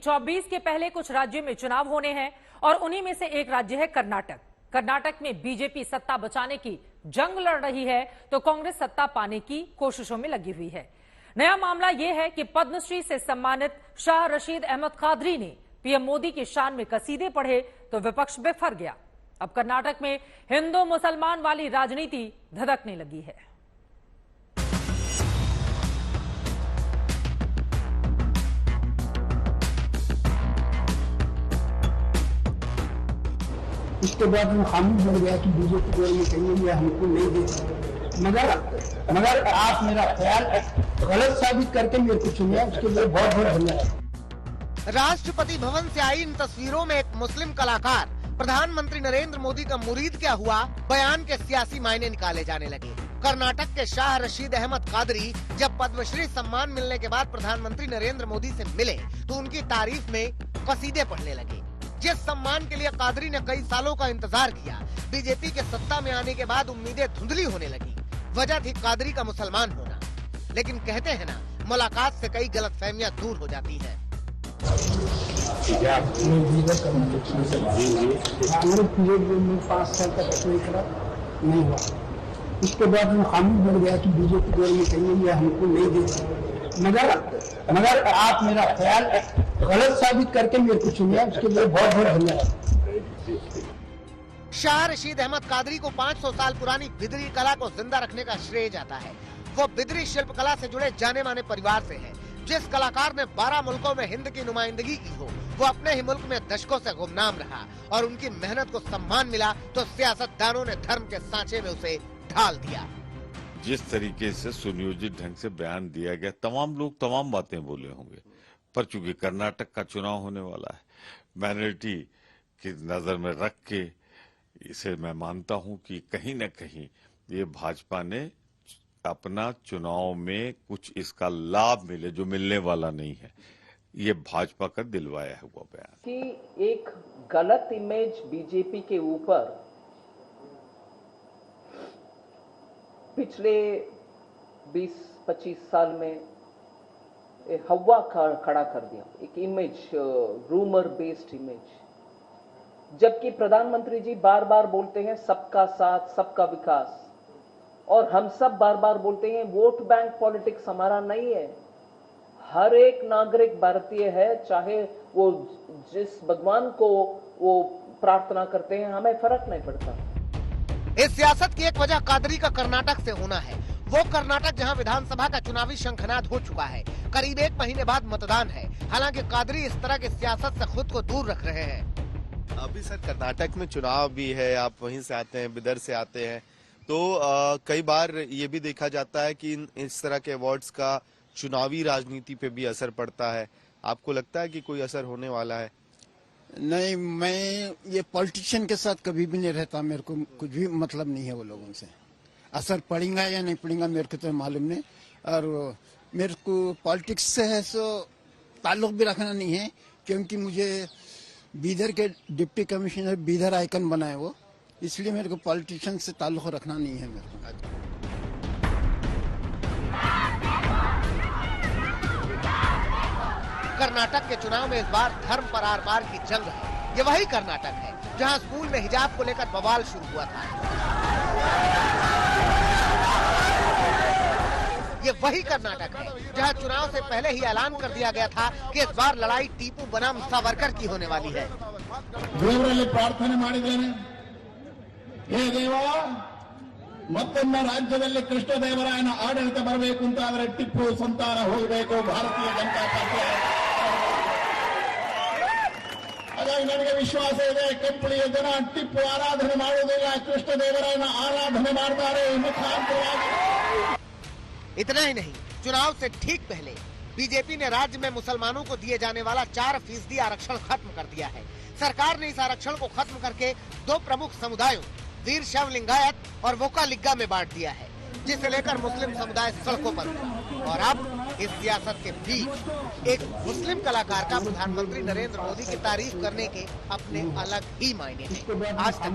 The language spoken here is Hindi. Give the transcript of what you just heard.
2024 के पहले कुछ राज्यों में चुनाव होने हैं और उन्हीं में से एक राज्य है कर्नाटक। कर्नाटक में बीजेपी सत्ता बचाने की जंग लड़ रही है तो कांग्रेस सत्ता पाने की कोशिशों में लगी हुई है। नया मामला यह है कि पद्मश्री से सम्मानित शाह रशीद अहमद कादरी ने पीएम मोदी की शान में कसीदे पढ़े तो विपक्ष बेफर गया। अब कर्नाटक में हिंदू मुसलमान वाली राजनीति धधकने लगी है। इसके बाद वो खामिश बढ़ गया कि बीजेपी गवर्नमेंट कहीं ये हमको नहीं दे, मगर आप मेरा ख्याल गलत साबित करके मेरे को चुनिया, उसके लिए बहुत बहुत धन्यवाद। राष्ट्रपति भवन से आई इन तस्वीरों में एक मुस्लिम कलाकार प्रधानमंत्री नरेंद्र मोदी का मुरीद क्या हुआ, बयान के सियासी मायने निकाले जाने लगे। कर्नाटक के शाह रशीद अहमद कादरी जब पद्मश्री सम्मान मिलने के बाद प्रधानमंत्री नरेंद्र मोदी से मिले तो उनकी तारीफ में कसीदे पढ़ने लगे। जिस सम्मान के लिए कादरी ने कई सालों का इंतजार किया, बीजेपी के सत्ता में आने के बाद उम्मीदें धुंधली होने लगी। वजह थी कादरी का मुसलमान होना। लेकिन कहते हैं ना, मुलाकात से कई गलतफहमियां दूर हो जाती हैं। में 5 साल तक अप्लाई करा नहीं हुआ। इसके बाद वो खामिश बढ़ गया कि बीजेपी गवर्नमेंट कहीं ये हमको नहीं दे, मगर आप मेरा ख्याल गलत साबित करके मेरे को चुनिया, उसके लिए बहुत बहुत धन्यवाद। शाह रशीद अहमद कादरी को 500 साल पुरानी बिदरी कला को जिंदा रखने का श्रेय जाता है। वो बिदरी शिल्प कला से जुड़े जाने माने परिवार से है। जिस कलाकार ने 12 मुल्कों में हिंद की नुमाइंदगी की हो, वो अपने ही मुल्क में दशकों से गुमनाम रहा और उनकी मेहनत को सम्मान मिला तो सियासतदानों ने धर्म के सांचे में उसे ढाल दिया। जिस तरीके से सुनियोजित ढंग से बयान दिया गया, तमाम लोग तमाम बातें बोले होंगे, पर चूंकि कर्नाटक का चुनाव होने वाला है, माइनॉरिटी की नजर में रख के इसे मैं मानता हूं कि कहीं न कहीं ये भाजपा ने अपना चुनाव में कुछ इसका लाभ मिले जो मिलने वाला नहीं है, ये भाजपा का दिलवाया हुआ बयान कि एक गलत इमेज बीजेपी के ऊपर पिछले 20-25 साल में हवा खड़ा कर दिया। एक इमेज, रूमर बेस्ड इमेज, जबकि प्रधानमंत्री जी बार बार बोलते हैं सबका साथ सबका विकास, और हम सब बार बार बोलते हैं वोट बैंक पॉलिटिक्स हमारा नहीं है। हर एक नागरिक भारतीय है, चाहे वो जिस भगवान को वो प्रार्थना करते हैं, हमें फर्क नहीं पड़ता। इस सियासत की एक वजह कादरी का कर्नाटक से होना है। वो कर्नाटक जहां विधानसभा का चुनावी शंखनाद हो चुका है, करीब 1 महीने बाद मतदान है। हालांकि कादरी इस तरह की सियासत से खुद को दूर रख रहे हैं। अभी सर कर्नाटक में चुनाव भी है, आप वहीं से आते हैं, बिदर से आते हैं, तो कई बार ये भी देखा जाता है कि इस तरह के अवार्ड्स का चुनावी राजनीति पे भी असर पड़ता है। आपको लगता है कि कोई असर होने वाला है? नहीं, मैं ये पॉलिटिशियन के साथ कभी भी नहीं रहता, मेरे को कुछ भी मतलब नहीं है वो लोगों से। असर पड़ेगा या नहीं पड़ेगा मेरे को तो मालूम नहीं, और मेरे को पॉलिटिक्स से है सो ताल्लुक भी रखना नहीं है, क्योंकि मुझे बीदर के डिप्टी कमिश्नर बीदर आइकन बनाए वो, इसलिए मेरे को पॉलिटिशियन से ताल्लुक रखना नहीं है मेरे को। कर्नाटक के चुनाव में इस बार धर्म पर आर पार की जंग है। ये वही कर्नाटक है जहां स्कूल में हिजाब को लेकर बवाल शुरू हुआ था। ये वही कर्नाटक है जहां चुनाव से पहले ही ऐलान कर दिया गया था कि इस बार लड़ाई टीपू बनाम सावरकर की होने वाली है। ದೇವರಲ್ಲಿ ಪ್ರಾರ್ಥನೆ ಮಾಡಿದ್ದೇನೆ, ಹೇ ದೇವ, ಮತ್ತೊಮ್ಮೆ ರಾಜ್ಯದಲ್ಲಿ ಕೃಷ್ಣದೇವರಾಯನ ಆಡಳಿತ ಬರಬೇಕು ಅಂತ ಆದರೆ ಟಿಪ್ಪು ಸಂತಾನ ಹೋಗಬೇಕು, ಭಾರತೀಯ ಜನತಾ ಪಾರ್ಟಿ। ಹಾಗಾಗಿ ನನಗೆ ವಿಶ್ವಾಸ ಇದೆ, ಕಂಪಳಿಯ ಜನ ಟಿಪ್ಪು ಆರಾಧನೆ ಮಾಡುವುದಿಲ್ಲ, ಕೃಷ್ಣದೇವರಾಯನ ಆರಾಧನೆ ಮಾಡ್ತಾರೆ ಈ ಮುಖಾಂತರವಾಗಿ। इतना ही नहीं, चुनाव से ठीक पहले बीजेपी ने राज्य में मुसलमानों को दिए जाने वाला 4% आरक्षण खत्म कर दिया है। सरकार ने इस आरक्षण को खत्म करके 2 प्रमुख समुदायों वीर शैव लिंगायत और वोका लिग्गा में बांट दिया है, जिसे लेकर मुस्लिम समुदाय सड़कों पर है। और अब इस सियासत के बीच एक मुस्लिम कलाकार का प्रधानमंत्री नरेंद्र मोदी की तारीफ करने के अपने अलग ही मायने हैं। आज तक